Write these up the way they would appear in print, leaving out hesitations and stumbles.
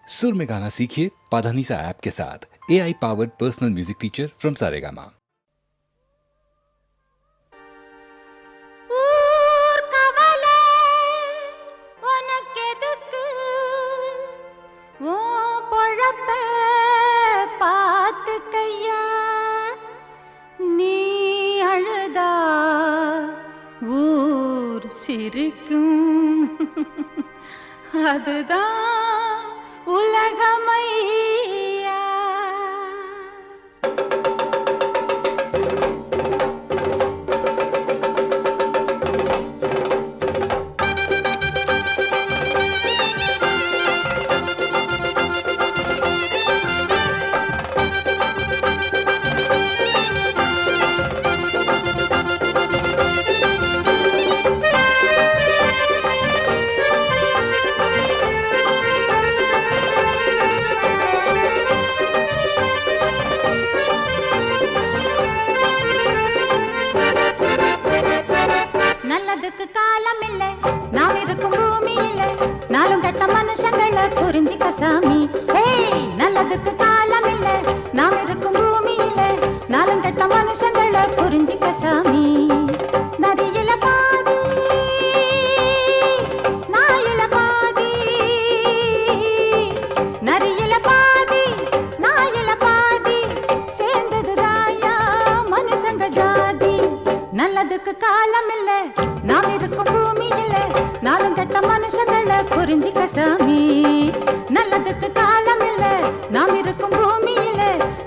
सुर में गाना सीखिए पाधानीसा ऐप के साथ। AI powered personal music teacher from Saregama. சிரிக்கும் அதுதான் உலகமையா. காலம் இல்ல நாம் இருக்கும் பூமி இல்ல நாளும் கெட்ட மனுஷங்களை புரிஞ்சிக்க சாமி. நல்லதுக்கு காலம் இல்ல நாம் இருக்கும் பூமி இல்ல நாளும் கெட்ட மனுஷங்களை புரிஞ்சிக்க சாமி. நரியில பாதி நாயில பாதி, நரியில பாதி நாயில பாதி, சேர்ந்தது தாயா மனுஷங்க ஜாதி. நல்லதுக்கு காலம் இல்ல நாம் இருக்கும் பூமி இல்ல நாளும் கெட்ட மனுஷங்களை புரிஞ்சிக்க சாமி. நல்லதுக்கு காலம் இல்ல நாம் இருக்கும் பூமி இல்ல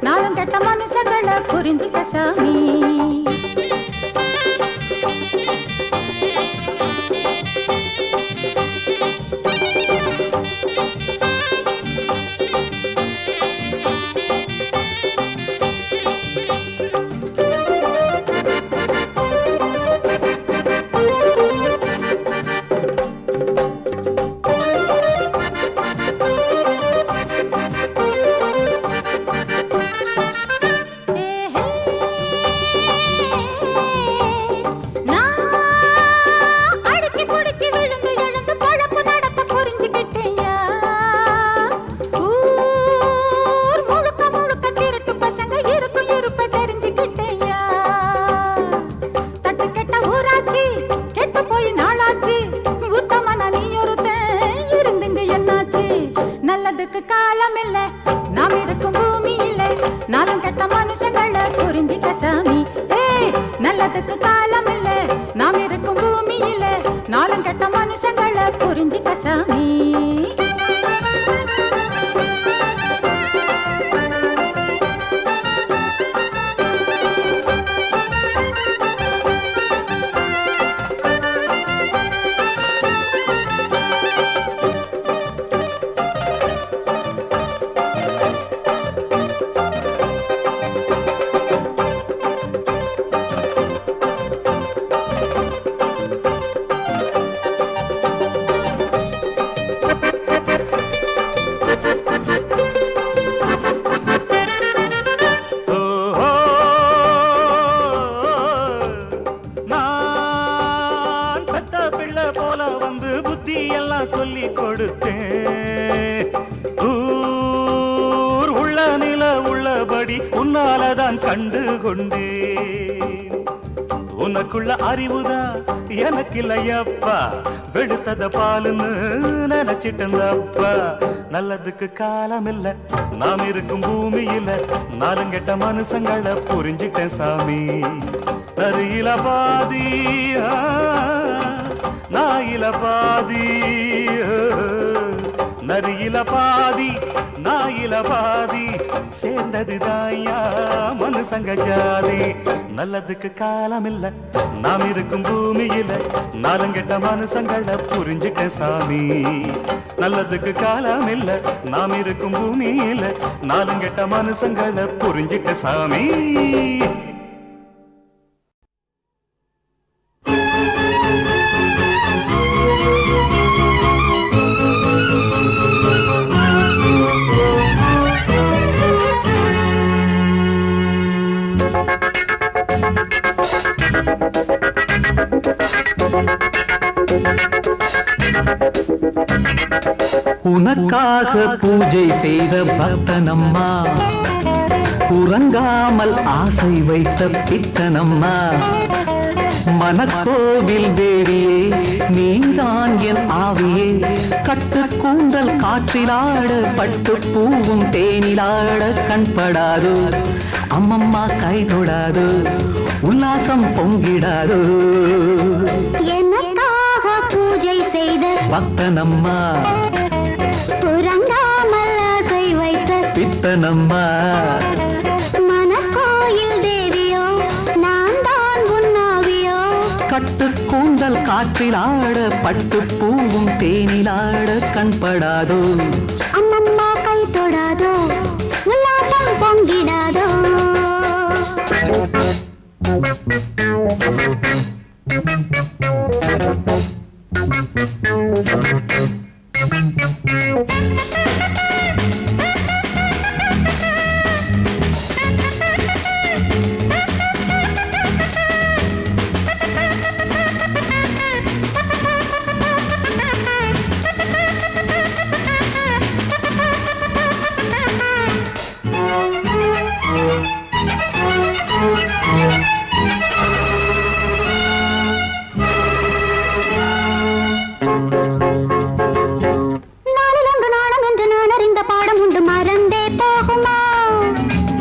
நாளும் கெட்ட மனுஷங்களை புரிஞ்சிக்க சாமி. நல்லதுக்கு காலம் இல்ல நாம் இருக்கும் பூமி இல்ல நாளும் கெட்ட மனுஷங்களை புரிஞ்சிக்க சாமி. நல்லதுக்கு காலம் இல்ல நாம் இருக்கும் பூமி இல்ல நாளும் கெட்ட மனுஷங்களை புரிஞ்சிக்க சாமி. சொல்லி கொடுத்தேன் ஊர் உள்ள நில உள்ளபடி உன்னாலதான் கண்டு கொண்டேன். உனக்குள்ள அறிவுதான் எனக்கு இல்லையப்பா, வெளுத்தத பாலுன்னு நினைச்சிட்டப்பா. நல்லதுக்கு காலம் இல்ல நாம் இருக்கும் பூமி இல்ல நாளும் கெட்ட மனுஷங்களை புரிஞ்சிட்டேன் சாமி. நரியில பாதி நாயில பாதி, நரியில பாதி நாயில பாதி, சேர்ந்தது தாயா மனுஷங்க ஜாதி. நல்லதுக்கு காலம் இல்ல நாம் இருக்கும் பூமியில நாளும் கெட்ட மனுஷங்களை புரிஞ்சிட்ட சாமி. நல்லதுக்கு காலம் இல்ல நாம் இருக்கும் பூமியில நாளும் கெட்ட மனுஷங்களை புரிஞ்சிட்ட சாமி. உனக்காக பூஜை செய்த பக்தனம்மா, உறங்காமல் ஆசை வைத்த பித்தனம்மா, மனக்கோவில் தேவியே நீதான் என் ஆவியே, கட்டு கூந்தல் காற்றிலாட பட்டு பூவும் தேனிலாட கண்படாது, அம்மம்மா கை தொடாது, உல்லாசம் பொங்கிடாது. எனக்காக பூஜை செய்த பக்தனம்மா, உறங்காமல் ஆசை வைத்த பித்தனம்மா, மனக்கோயில் தேவியோ நான் தான் உன்னாவியோ, கட்டு கூந்தல் காற்றிலாட பட்டு பூவும் தேனிலாட கண்படாதோ, அம்மம்மா கை தொடாதோ, உல்லாசம் பொங்கிடாதோ.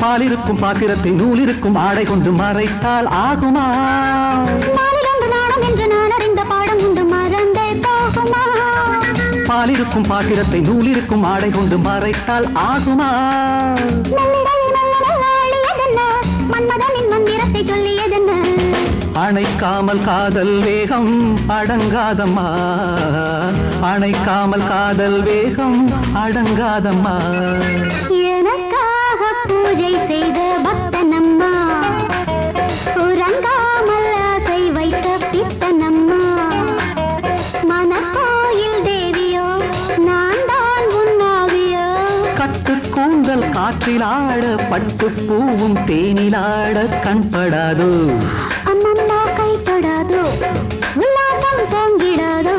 பாலிருக்கும் பாத்திரத்தை நூலிருக்கும் ஆடை கொண்டு மறைத்தால் ஆகுமா? நாளம் என்று நான் அறிந்த பாடம் உண்டு மறந்தே போகுமா? பாலிருக்கும் பாத்திரத்தை நூலிருக்கும் ஆடை கொண்டு மறைத்தால் ஆகுமா? மன்மதனின் மந்திரத்தை சொல்லியதென்ன? அணைக்காமல் காதல் வேகம் அடங்காதம்மா, அணைக்காமல் காதல் வேகம் அடங்காதம்மா. எனக்காக பூஜை செய்த பக்தனம்மா, உறங்காமல் ஆசை வைத்த பித்தனம்மா, மனக்கோயில் தேவியோ நான் தான் உன்னாவியோ, கட்டு கூந்தல் காற்றிலாட பட்டு பூவும் தேனிலாட கண்படாதோ, அம்மம்மா கை தொடாதோ, உல்லாசம் பொங்கிடாதோ.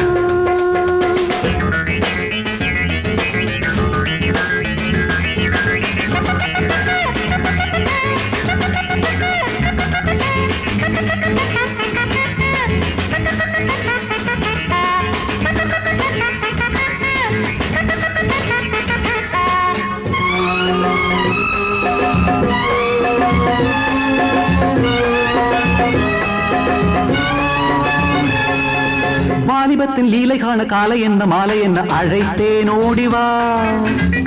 வாலிபத்தின் லீலை காண காலை என்ன மாலை என்ன அழைத்தேன் ஓடிவா,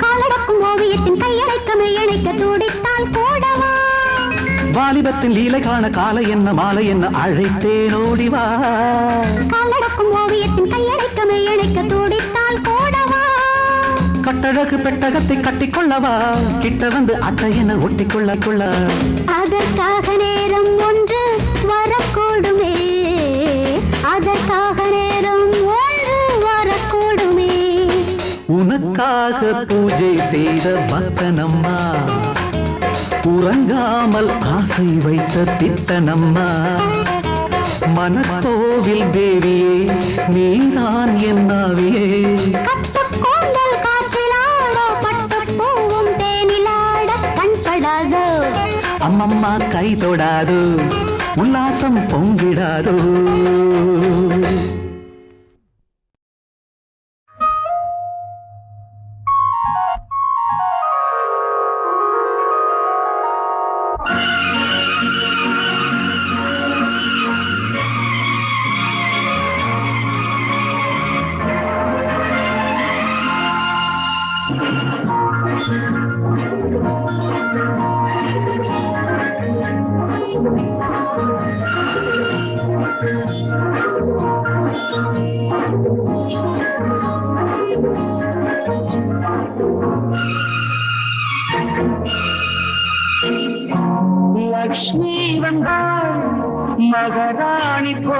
காலடக்கும் ஓவியத்தின் கையடைக்க மெய்யணைக்க துடித்தால் போடவா, வாலிபத்தின் லீலை காண காலை என்ன மாலை என்ன அழைத்தேன் ஓடிவா, காலடக்கும் ஓவியத்தின் கையடைக்க மெய்யணைக்க துடித்தால் போடவா, கட்டழகு பெட்டகத்தை கட்டிக்கொள்ளவா, கிட்ட வந்து அட்டை என ஒட்டிக்கொள்ள கொள்ள, அதற்காக நேரம் ஒன்று வரக்கூடுமே, அதற்காக நேரம் ஒன்று வரக்கூடுமே. உனக்காக பூஜை செய்த பக்தனம்மா, உறங்காமல் ஆசை வைத்த தித்தனம்மா, மனக்கோவில் தேவியே நீதான் என் ஆவியே, கட்டுக் கூந்தல் காற்றிலாட பட்டுப் பூவும் தேனிலாட கண்படாதோ, அம்மம்மா கை தொடாது, உல்லாசம் பொங்கிடாதோ. லக்ஷ்மி வந்தாள் மகராணி போ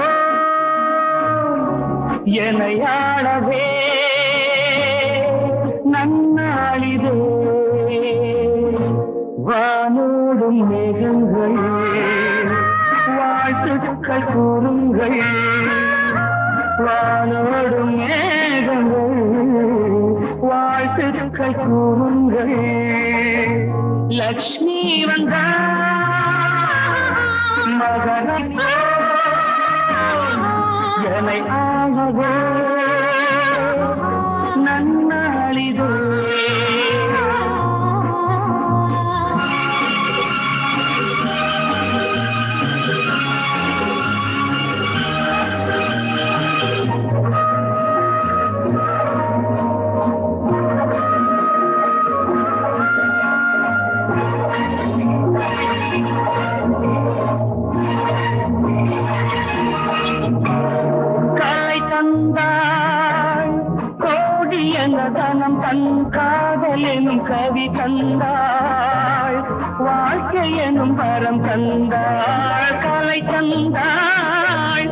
எனையாளவே நன்னாளிதே, வானோடும் மேகங்கள் வாழ்த்துக்கள் கூறுங்கள், வானோடும் மேகங்கள் வாழ்த்துக்கள் கூறுங்கள். லக்ஷ்மி வந்தாள் மகனை என்னை ஆளவே நன்னாளிதே. தனம் தன் காதல் எனும் கவி தந்தாள். வாழ்க்கை எனும் வரம் தந்தாள். கலை தந்தாள்.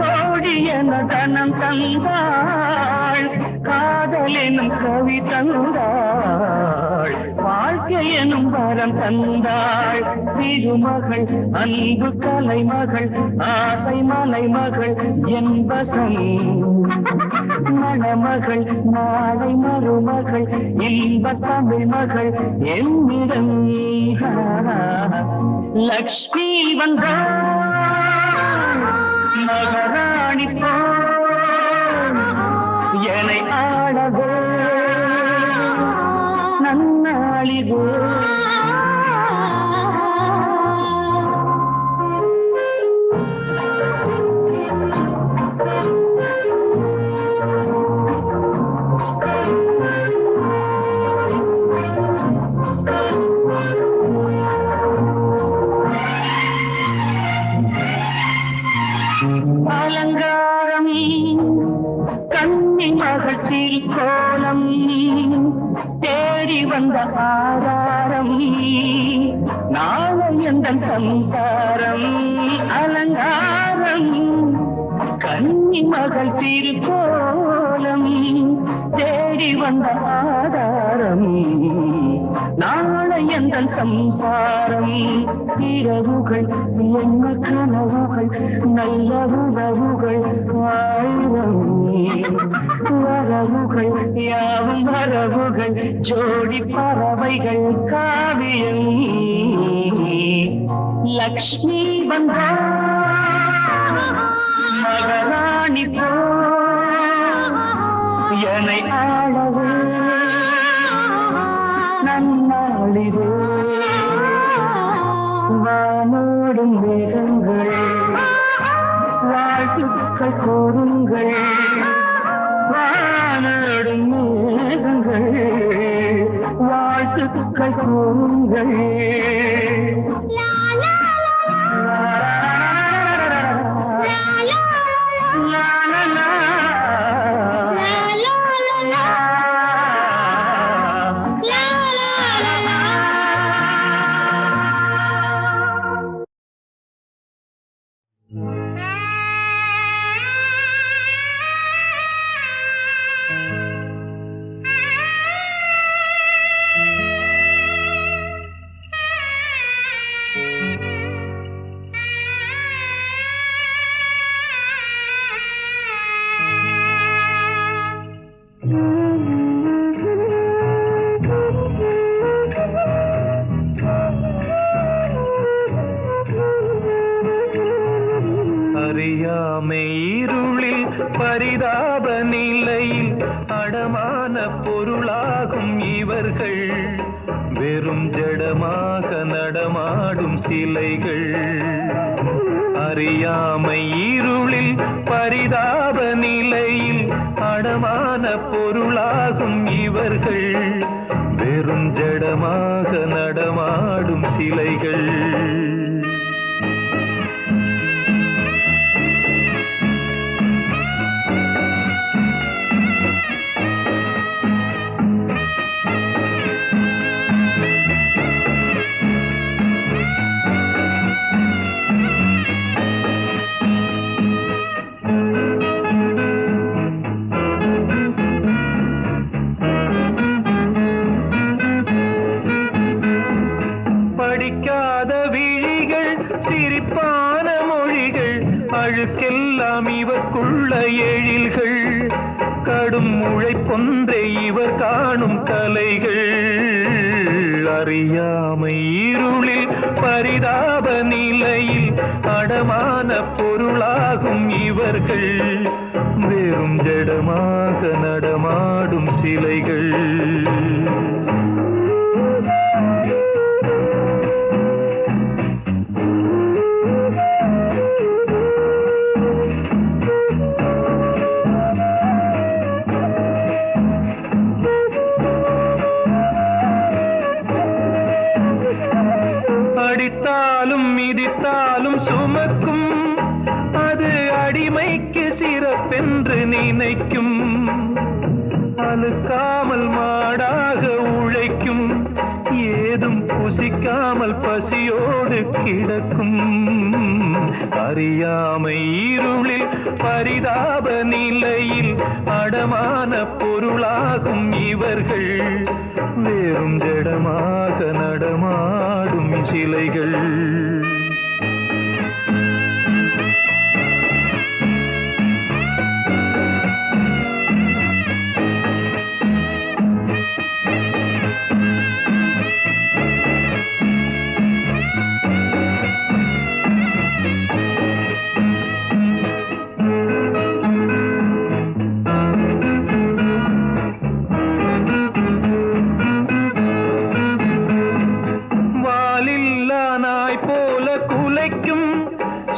கோடி என தனம் தந்தாள். காதல் எனும் கவி தந்தாள். வாழ்க்கை எனும் வரம் தந்தாள். திருமகள் அன்பு கலைமகள் ஆசை மலைமகள் என்பசம் மணமகள் நாளை மருமகள் இன்ப தமிழ் மகள் என்னிடம். லக்ஷ்மி வந்தாள் மகாராணி போல் என்னை ஆளவே நன்னாளிதே. அலங்காரம் கன்னி மகள் திருக்கோலம் தேடி வந்த ஆதாரம் நாளை எந்த சம்சாரம். அலங்காரம் கன்னி மகள் திருக்கோலம் தேடி வந்த ஆதாரம் நாளை எந்த சம்சாரம். இரவுகள் என்ன கனவுகள் நல்ல உறவுகள் ஆயிரம் வரவுகள் யாவும் வரவுகள் ஜோடி பறவைகள் காவியம். லக்ஷ்மி வந்தாள் மகாராணி போல் என்னை ஆளவே நன்னாளிதே. வானோடும் மேகங்கள் வாழ்த்துக்கள் கூறுங்கள். வானோடும் மேகங்கள் வாழ்த்துக்கள் கூறுங்கள். அறியாமை இருளில் பரிதாப நிலையில் அடமான பொருளாகும் இவர்கள் வெறும் ஜடமாக நடமாடும் சிலைகள். அறியாமை இருளில் பரிதாப நிலையில் அடமான பொருளாகும் இவர்கள் வெறும் ஜடமாக நடமாடும் சிலைகள். படிக்காத விழிகள் சிரிப்பான மொழிகள் அழுக்கெல்லாம் இவர்க்குள்ள எழில்கள். கடும் உழைப்பொன்றே இவர் காணும் கலைகள் அறியாமை இருளில் பரிதாப நிலையில் அடமான பொருளாகும் இவர்கள் வெறும் ஜடமாக நடமாடும் சிலைகள் அடித்தாலும் மிதித்தாலும் சுமக்கும் அது அடிமைக்கு சிறப்பென்று நினைக்கும் அழுக்காமல் மாடாக உழைக்கும் ஏதும் புசிக்காமல் பசியோடு கிடக்கும் அறியாமை இருளில் பரிதாப நிலையில் அடமான பொருளாகும் இவர்கள் வேறும் ஜடமாக நடமாடும் சிலைகள்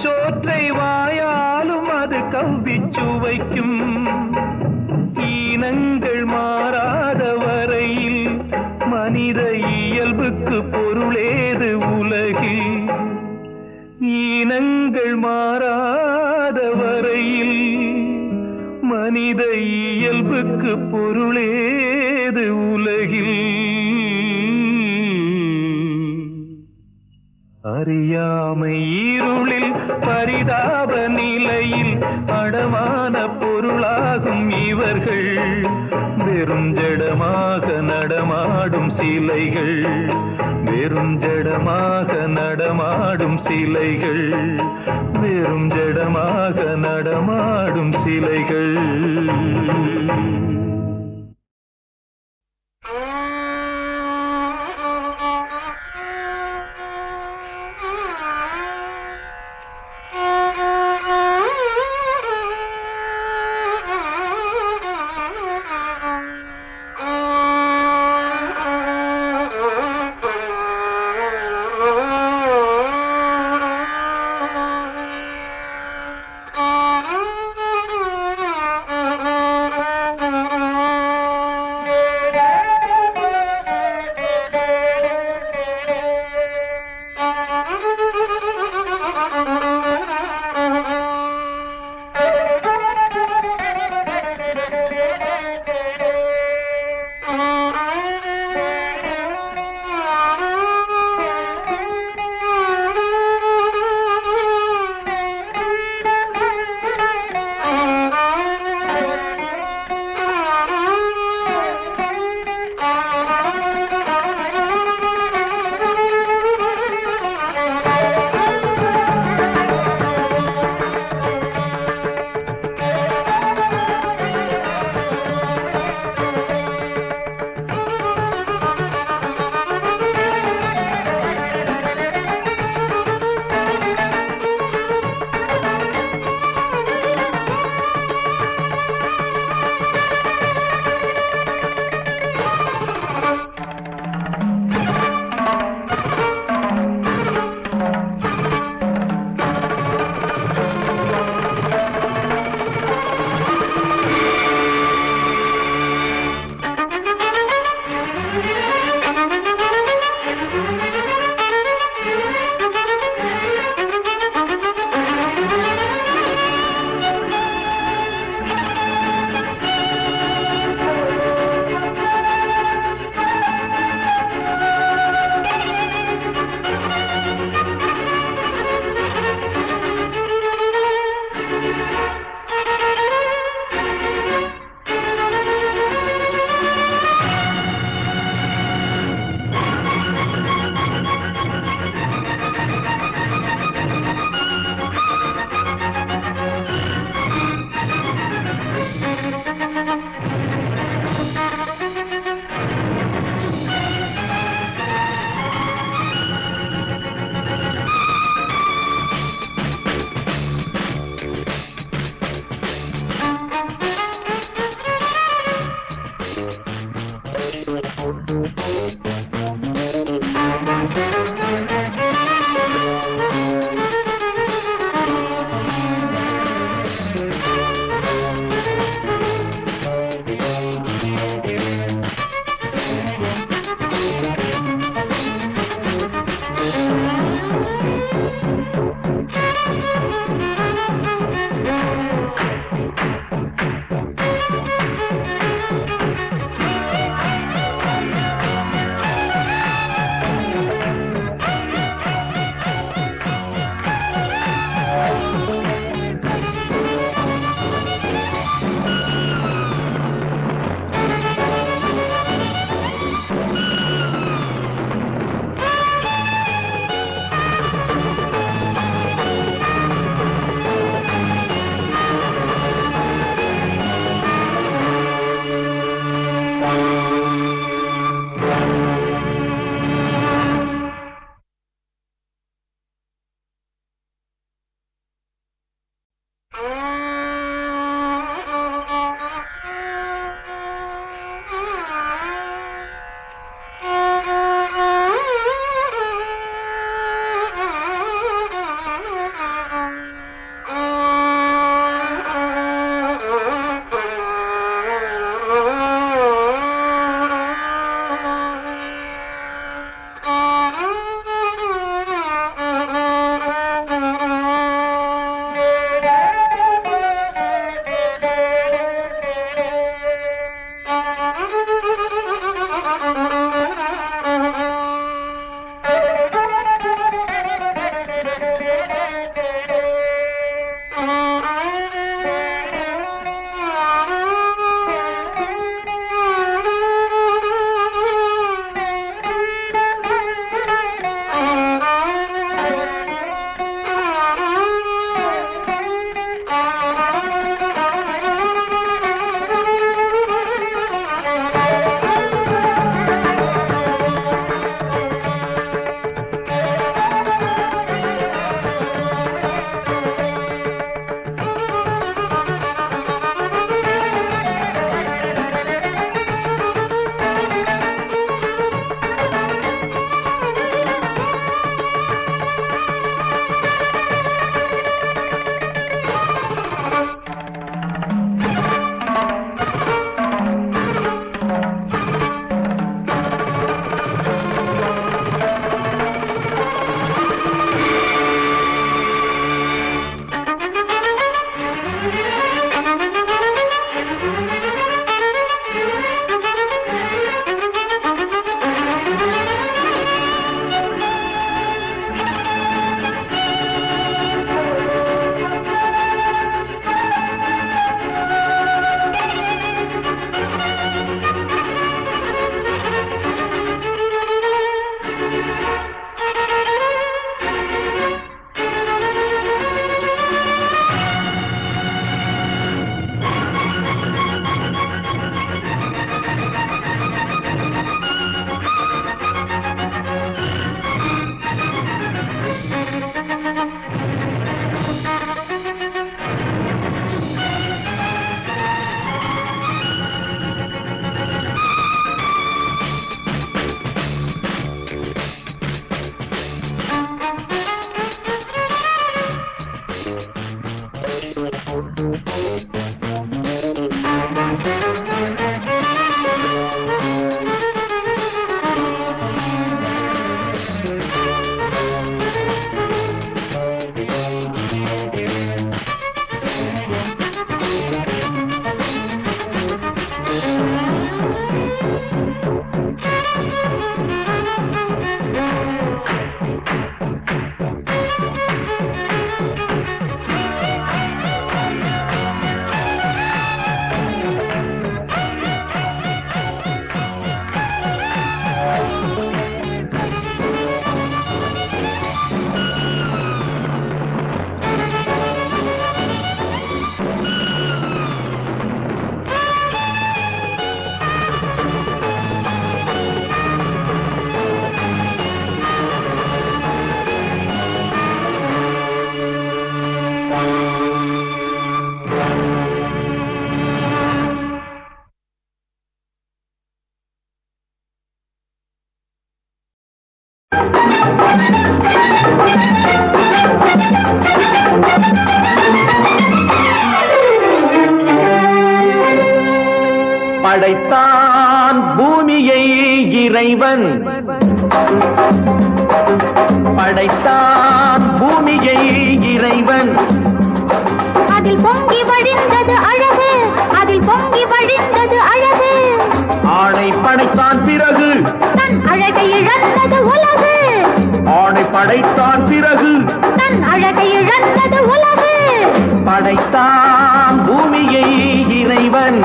சோற்றை வாயாலும் அது கவ்விச்சுவைக்கும் ஈனங்கள் மாறாத வரையில் மனித இயல்புக்கு பொருளேது உலகில் ஈனங்கள் மாறாத வரையில் மனித இயல்புக்கு பொருளேது உலகில் அறியாமை இருளில் பரிதாப நிலையில் அடமான பொருளாகும் இவர்கள் வெறும் ஜடமாக நடமாடும் சிலைகள் வெறும் ஜடமாக நடமாடும் சிலைகள் வெறும் ஜடமாக நடமாடும் சிலைகள் படைத்தான் பூமியை இறைவன், படைத்தான் பூமியை இறைவன். அதில் பொங்கி வழிந்தது அழகு, அதில் பொங்கி வழிந்தது அழகு. ஆணை படைத்தான் பிறகு தன் அழகை இழந்தது உலகு, ஆணை படைத்தான் பிறகு தன் அழகை இழந்தது உலகு. படைத்தான் பூமியை இறைவன்.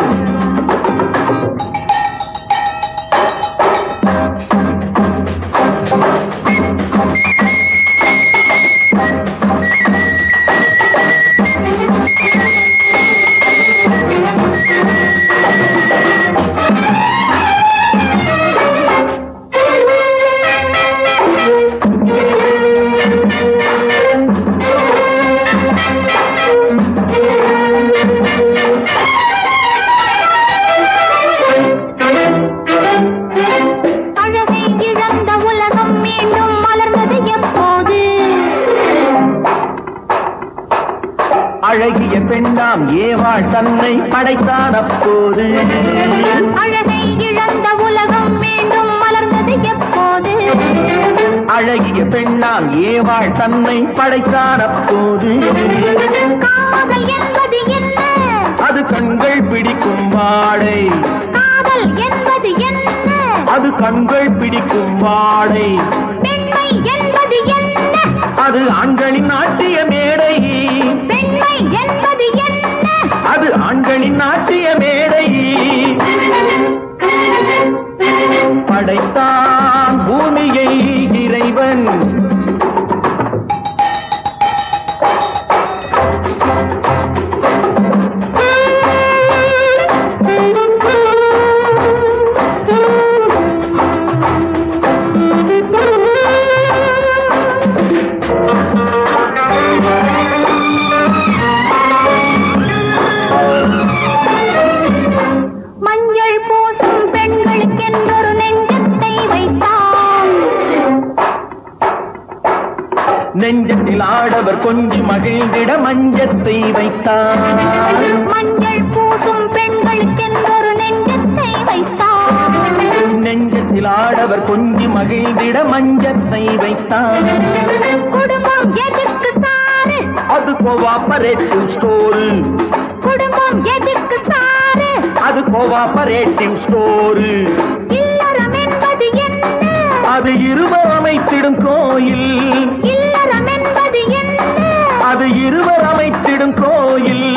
அழகிய பெண்ணாம் ஏவாள் தன்னை படைத்தான் அப்போது. அழகை இழந்த உலகம் மீண்டும் மலர்ந்தது எப்போது. அழகிய பெண்ணாம் ஏவாள் தன்னை படைத்தான் அப்போது. காதல் என்பது என்ன? அது கண்கள் பிடிக்கும் வாடை. காதல் என்பது என்ன? அது கண்கள் பிடிக்கும் வாடை. பெண்மை என்பது என்ன? அது ஆண்களின் நாட்டிய மேடை. பெண்மை என்பது என்ன? அது ஆண்களின் நாட்டிய மேடை. படைத்தான் பூமியை இறைவன். நெஞ்சத்தில் ஆடவர் கொஞ்சி மகிழ்ந்திட மஞ்சத்தை வைத்தார். மஞ்சள் பூசும் பெண்களுக்கென்றொரு நெஞ்சத்தை வைத்தார். நெஞ்சத்தில் ஆடவர் கொஞ்சி மகிழ்ந்திட மஞ்சத்தை வைத்தார். குடும்பம் எதற்கு சாரு? அது கோஆபரேட்டிவ் ஸ்டோரு. குடும்பம் எதற்கு சாரு? அது கோஆபரேட்டிவ் ஸ்டோரு. இல்லறம் என்பது என்ன? அது இருவர் அமைத்திடும் கோயில். இல்லறம் என்பது என்ன? அது இருவர் அமைத்திடும் கோயில்.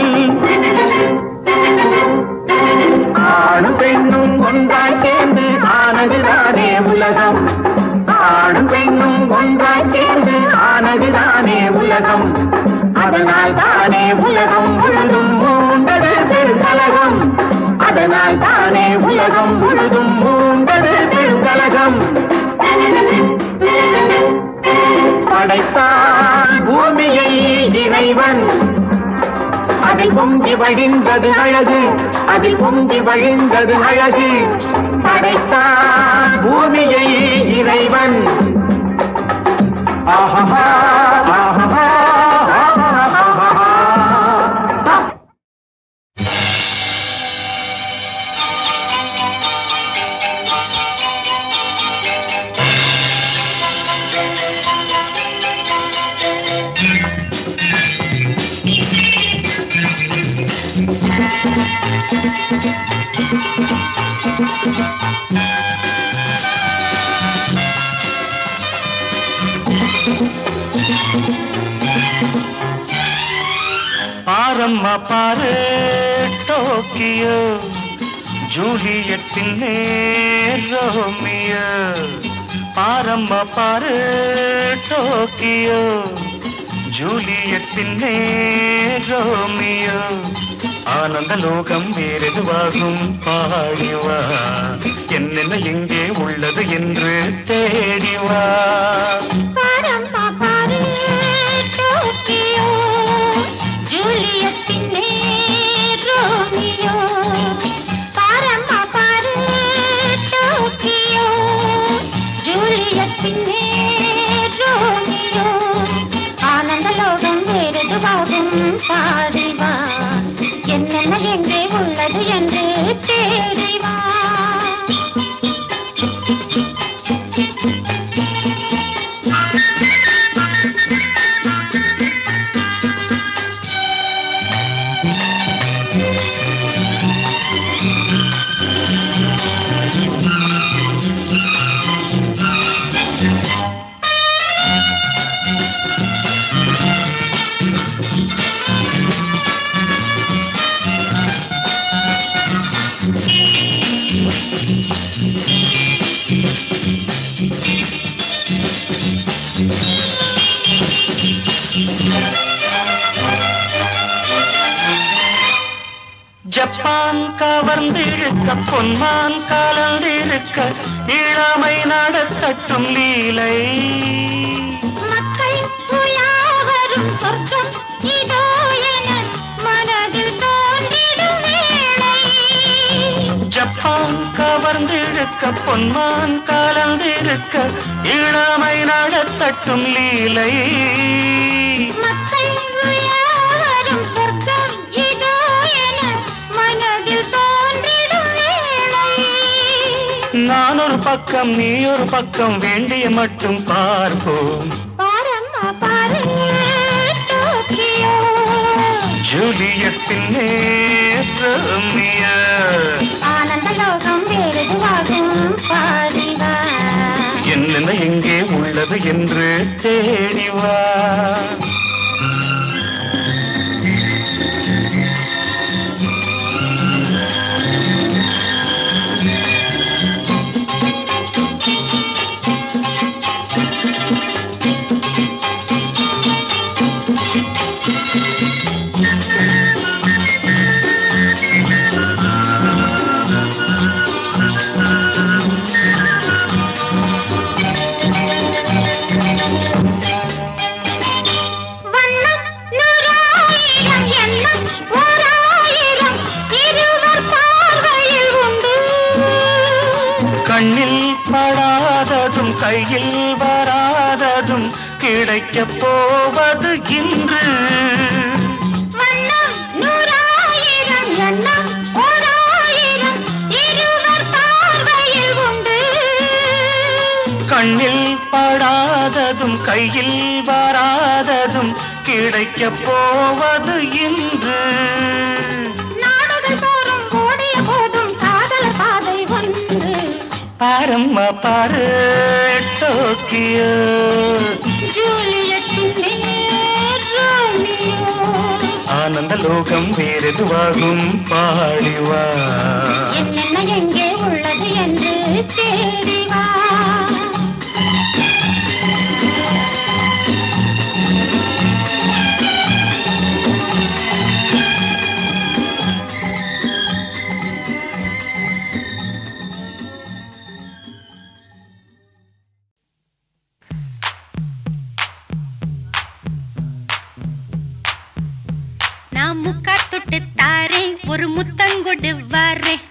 ஆணும் பெண்ணும் ஒன்றாய் சேர்ந்து ஆனதுதானே உலகம். ஆணும் பெண்ணும் ஒன்றாய் சேர்ந்து ஆனதுதானே உலகம். அதனால் தானே உலகம் முழுதும் மூண்டது பெருங்கலகம். அதனால் தானே உலகம் முழுதும் மூண்டது பெருங்கலகம். படைத்தான் பூமியை இறைவன். அதில் பொங்கி வழிந்தது அழகு, அதில் பொங்கி வழிந்தது அழகு. படைத்தான் பூமியை இறைவன். ஆஹா ஆஹா. பாரம்மா பாரு டோக்கியோ, ஜூலியட்டின் ரோமியோ. பாரம்மா பாரு டோக்கியோ, ஜூலியட்டின் ரோமியோ. ஆனந்த லோகம் வேறெதுவாகும் பாடிவா, என்னென்ன எங்கே உள்ளது என்று தேடிவா. பாரம்மா பாரு டோக்கியோ, ஜூலியட்டின் ரோமியோ. பாரம்மா பாரு டோக்கியோ, ஜூலியட்டின் பாடி வா என்னென்ன எங்கே உள்ளது என்று தேடி வா ஜப்பான் கவர்ந்திருக்க பொன்மான் கலந்திருக்க இளமை நடத்தட்டும் லீலை மக்கள் யாவரும் சொர்க்கம் இதோ என மனதில் தோன்றிடும் வேளை ஜப்பான் கவர்ந்திருக்க பொன்மான் கலந்திருக்க இளமை நடத்தட்டும் லீலை மக்கள் யாவரும் சொர்க்கம் இதோ என மனதில் தோன்றிடும் வேளை நான் ஒரு பக்கம் நீ ஒரு பக்கம் வேண்டிய மட்டும் பார்ப்போம் பாரம்மா பாரு டோக்கியோ ஜூலியட் ரோமியோ ஆனந்த லோகம் வேறெதுவாகும் பாடி வா என்னென்ன எங்கே உள்ளது என்று தேடி வா வண்ணம் நூறாயிரம் எண்ணம் ஓராயிரம் இருவர் பார்வையில் உண்டு கண்ணில் படாததும் கையில் வராததும் கிடைக்கப் போவது இன்று வண்ணம் நூறாயிரம் எண்ணம் ஓராயிரம் இருவர் பார்வையில் உண்டு கண்ணில் படாததும் கையில் வராததும் கிடைக்கப் போவது இன்று நாடுகள் தோறும் ஓடிய போதும் காதலர் பாதை ஒன்று பாரம்மா பாரு டோக்கியோ ஜூலியட்டின் ரோமியோ ஆனந்த லோகம் வேறெதுவாகும் பாடிவா என்னென்ன எங்கே உள்ளது என்று தேடி வா நான் முக்கா தொட்டு தாரேன் ஒரு முத்தங்கொடு வாரேன்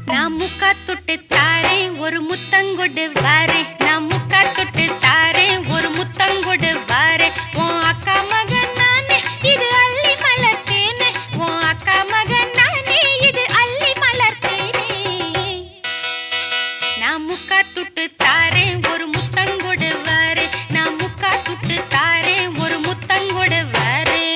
நான் முக்கா தொட்டு தாரேன் ஒரு முத்தங்கொடு வாரேன் நான் முக்கா தொட்டு தாரேன் ஒரு முத்தங்கொடு வாரேன் உன் அக்கா மகன் நானே இது அள்ளி மலர்த்தேனே உன் அக்கா மகன் நானே இது அள்ளி மலர்த்தேனே நான் முக்கா தொட்டு தாரேன் ஒரு முத்தங்கொடு வாரேன் நான் முக்கா தொட்டு தாரேன் ஒரு முத்தங்கொடு வாரேன்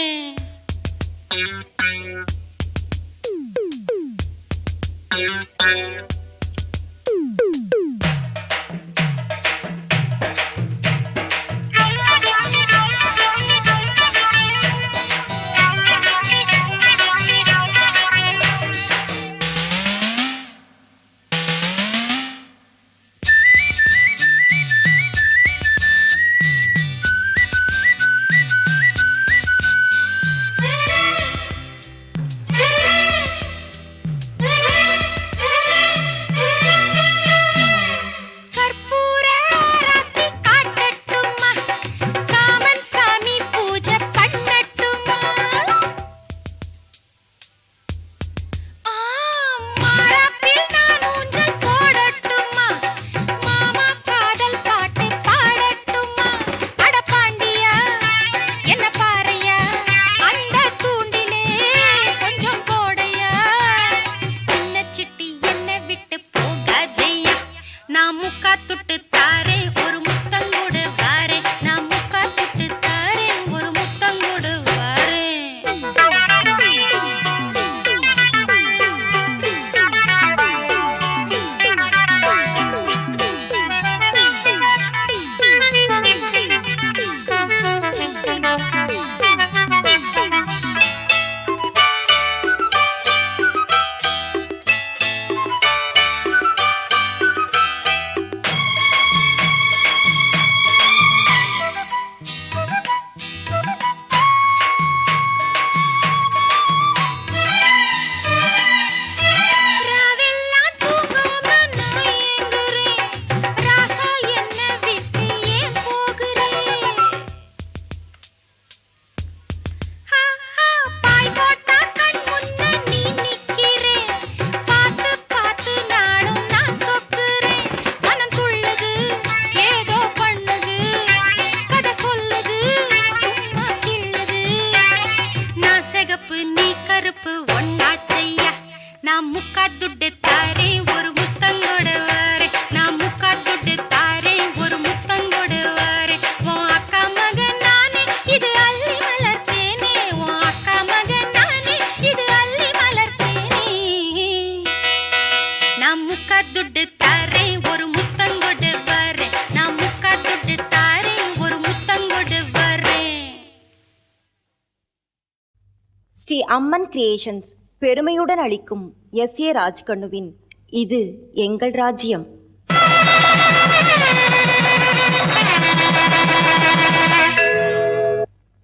ஸ்ரீ அம்மன் கிரியேஷன்ஸ் பெருமையுடன் அளிக்கும் எஸ்.ஏ. ராஜ்கண்ணுவின் இது எங்கள் ராஜ்யம்.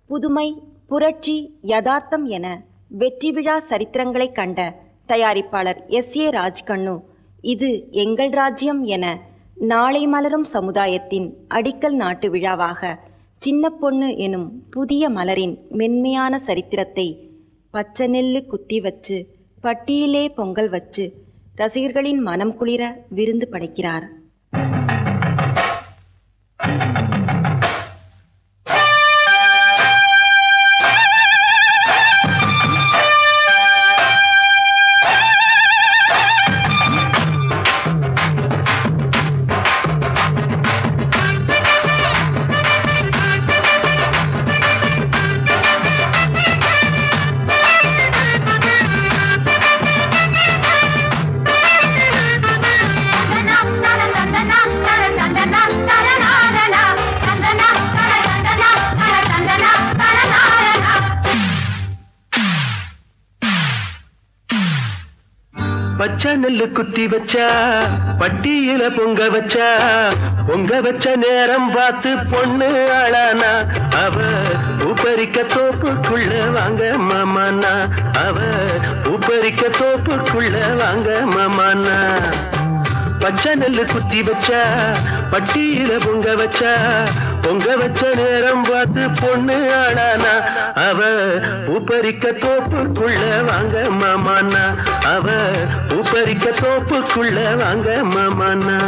புதுமை, புரட்சி, யதார்த்தம் என வெற்றி விழா சரித்திரங்களை கண்ட தயாரிப்பாளர் எஸ்.ஏ. ராஜ்கண்ணு இது எங்கள் ராஜ்யம் என நாளை மலரும் சமுதாயத்தின் அடிக்கல் நாட்டு விழாவாக சின்ன பொண்ணு எனும் புதிய மலரின் மென்மையான சரித்திரத்தை பச்சை நெல்லு குத்தி வச்சு பட்டியிலே பொங்கல் வச்சு ரசிகர்களின் மனம் குளிர விருந்து படைக்கிறார். பச்சை நெல்லு குத்தி வச்சா பட்டியில பொங்க வச்ச நேரம் பார்த்து பொண்ணு ஆளானா அவ உப்பரிக்க தோப்புக்குள்ள வாங்க மாமானா அவ உப்பரிக்க தோப்புக்குள்ள வாங்க மாமானா பச்சை நெல்லு குத்தி வச்சா பட்டியில பொங்க வச்ச நேரம் பார்த்து பொண்ணு ஆளானா அவ உப்பரிக்க தோப்புக்குள்ள வாங்க மாமானா அவ உப்பரிக்க தோப்புக்குள்ள வாங்க மாமானா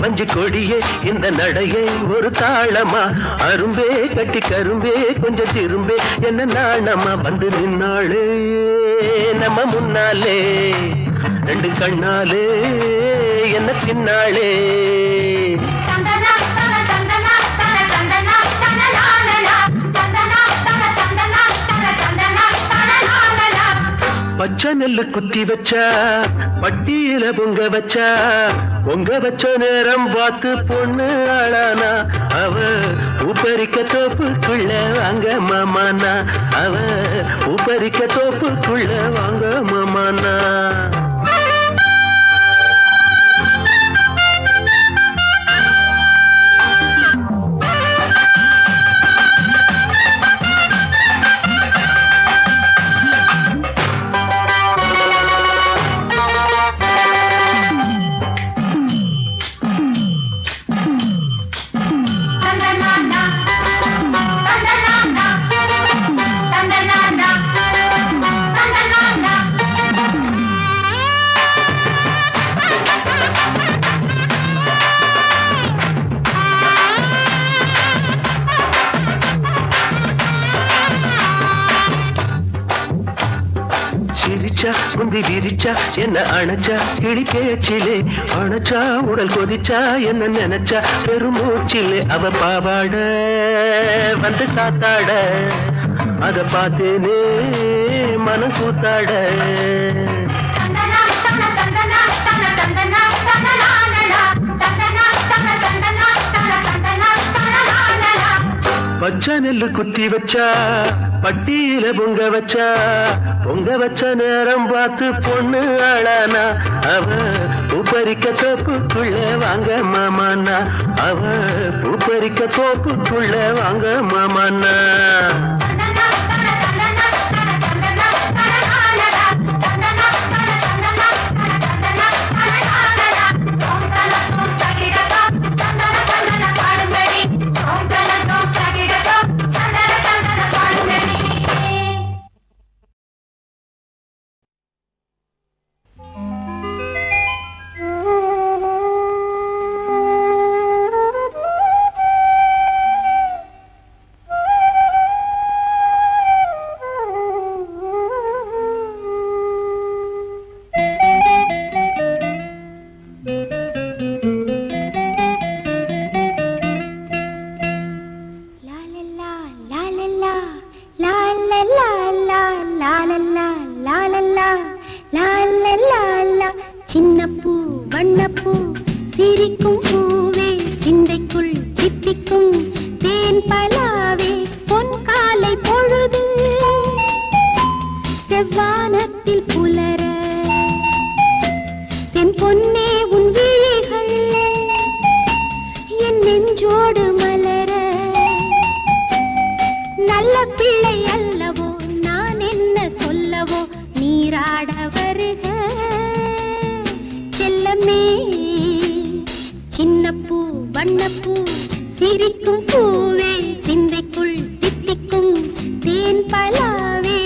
வஞ்சி கொடியே இந்த நடையை ஒரு தாளமா அரும்பே கட்டி கரும்பே கொஞ்சம் திரும்பே என்ன நாணமா வந்து நின்னாளே நம்ம முன்னாலே ரெண்டு கண்ணாலே என்ன பின்னாளே பச்சை நெல்லு குத்தி வச்சா பட்டியில பொங்க வச்ச நேரம் பார்த்து பொண்ணு ஆளானா அவ உப்பரிக்க தோப்புக்குள்ள வாங்க மாமானா அவ உப்பரிக்க தோப்புக்குள்ள வாங்க மாமானா முந்தி விரிச்சா என்ன அணைச்சா கிளி பேச்சிலே அணைச்சா உடல் கொதிச்சா என்ன நினைச்சா பெருமூச்சிலே அவ பாவாட வந்து காத்தாட அத பார்த்தேனே மனம் கூத்தாட பச்சை நெல்லு குத்தி வச்சா பட்டியில பொங்க வச்ச நேரம் பார்த்து பொண்ணு ஆளானா அவ உப்பரிக்க தோப்புக்குள்ள வாங்க மாமானா அவ உப்பரிக்க தோப்புக்குள்ள வாங்க மாமானா சிரிக்கும் பூவே சிந்தைக்குள் சித்திக்கும் தேன் பலாவே பொன் காலை பொழுது செவ்வானத்தில் புலர செம்பொன்னே உன் விழிகள் என் நெஞ்சோடு மலர நல்ல பிள்ளை அல்லவோ நான் என்ன சொல்லவோ நீராட வருக செல்லமே சின்னப்பூ வண்ணப்பூ சிரிக்கும் பூவே சிந்தைக்குள் தித்திக்கும் தேன் பலாவே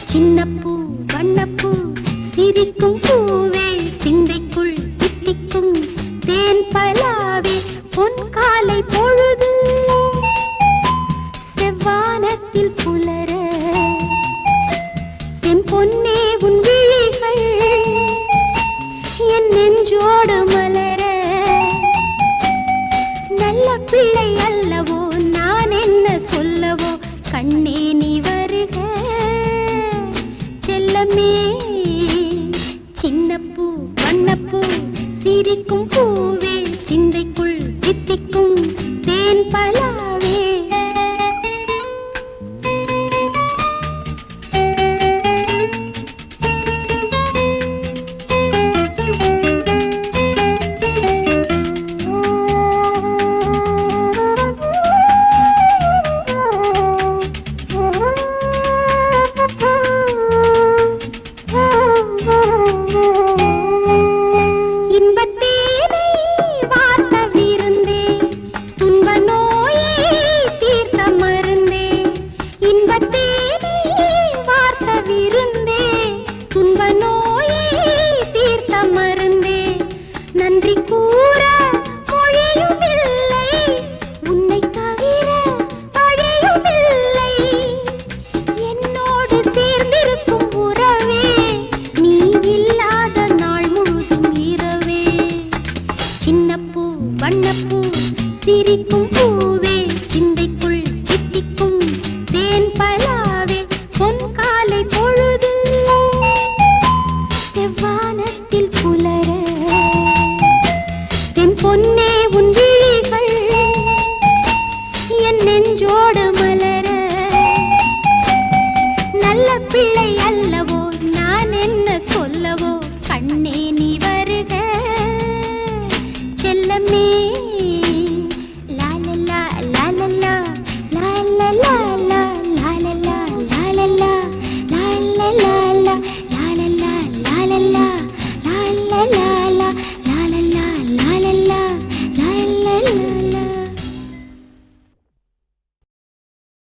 சின்னப்பூ வண்ணப்பூ சிரிக்கும் பூவே சிந்தைக்குள் தித்திக்கும் தேன் பலாவே பொன் காலை பொழுது செவ்வானத்தில் புலர செம்பொன்னே உன் விழிகள் என் நெஞ்சோடு மலர நல்ல பிள்ளை அல்லவோ நான் என்ன சொல்லவோ கண்ணே நீ வருக செல்லமே சின்னப்பூ வண்ணப்பூ சிரிக்கும் பூவே சிந்தைக்குள் தித்திக்கும் தேன் பலாவே சின்னப்பூ வண்ணப்பூ சிரிக்கும் பூவே சிந்தைக்குள் சித்திக்கும் தேன் பலாவே பொன் காலை பொழுது செவ்வானத்தில் புலர செம்பொன்னே உன் விழிகள் என் நெஞ்சோடு மலர நல்ல பிள்ளை அல்ல